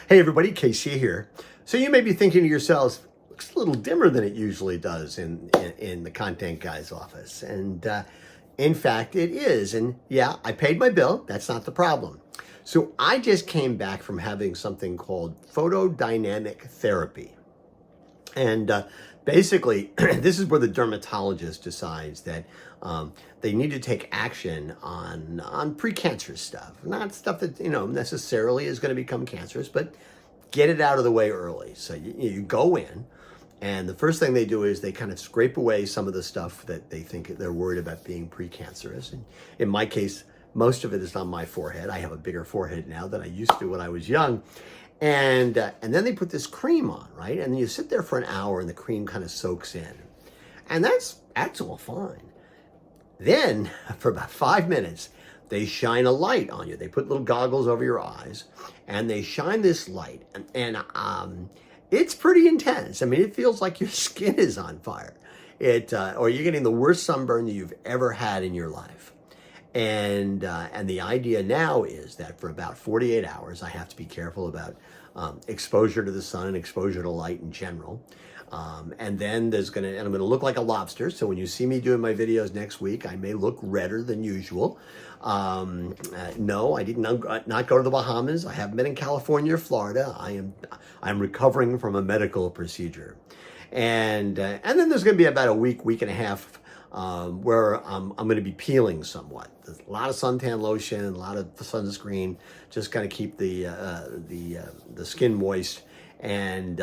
Hey everybody, Casey here. So you may be thinking to yourselves, looks a little dimmer than it usually does in the content guy's office. And in fact, it is. And yeah, I paid my bill. That's not the problem. So I just came back from having something called photodynamic therapy. And basically, this is where the dermatologist decides that they need to take action on precancerous stuff, not stuff that necessarily is going to become cancerous, but get it out of the way early. So you go in, and the first thing they do is they kind of scrape away some of the stuff that they think they're worried about being precancerous. And in my case, most of it is on my forehead. I have a bigger forehead now than I used to when I was young. And then they put this cream on, right? And you sit there for an hour and the cream kind of soaks in. And that's all fine. Then, for about 5 minutes, they shine a light on you. They put little goggles over your eyes and they shine this light. And it's pretty intense. I mean, it feels like your skin is on fire. Or you're getting the worst sunburn that you've ever had in your life. And the idea now is that for about 48 hours, I have to be careful about exposure to the sun and exposure to light in general. And then I'm gonna look like a lobster. So when you see me doing my videos next week, I may look redder than usual. No, I did not go to the Bahamas. I haven't been in California or Florida. I'm recovering from a medical procedure. And then there's gonna be about a week and a half where I'm going to be peeling somewhat. There's a lot of suntan lotion, a lot of sunscreen, just kind of keep the skin moist. And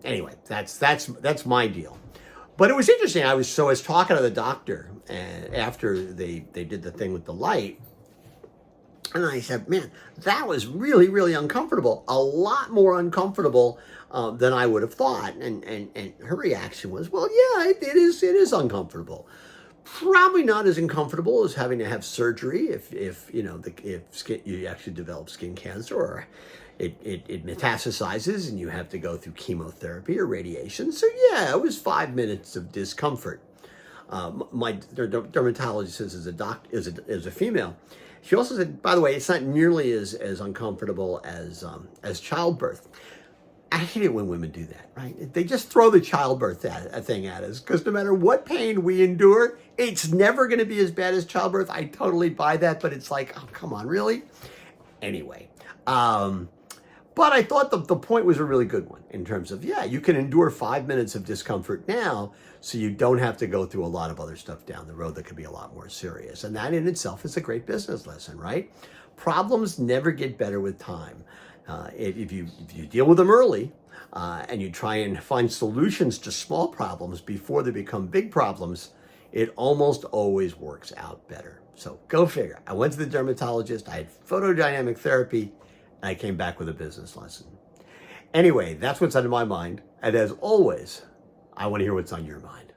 anyway, that's my deal. But it was interesting. I was talking to the doctor after they did the thing with the light, and I said, "Man, that was really, really uncomfortable. A lot more uncomfortable than I would have thought." And her reaction was, "Well, yeah, it is uncomfortable. Probably not as uncomfortable as having to have surgery if you actually develop skin cancer or it metastasizes and you have to go through chemotherapy or radiation. So yeah, it was 5 minutes of discomfort." My dermatologist is a female. She also said, by the way, it's not nearly as uncomfortable as childbirth. I hate it when women do that, right? They just throw the childbirth thing at us, because no matter what pain we endure, it's never going to be as bad as childbirth. I totally buy that, but it's like, oh, come on, really? Anyway, but I thought the point was a really good one in terms of, yeah, you can endure 5 minutes of discomfort now, so you don't have to go through a lot of other stuff down the road that could be a lot more serious. And that in itself is a great business lesson, right? Problems never get better with time. If you deal with them early and you try and find solutions to small problems before they become big problems, it almost always works out better. So go figure. I went to the dermatologist, I had photodynamic therapy, and I came back with a business lesson. Anyway, that's what's on my mind. And as always, I want to hear what's on your mind.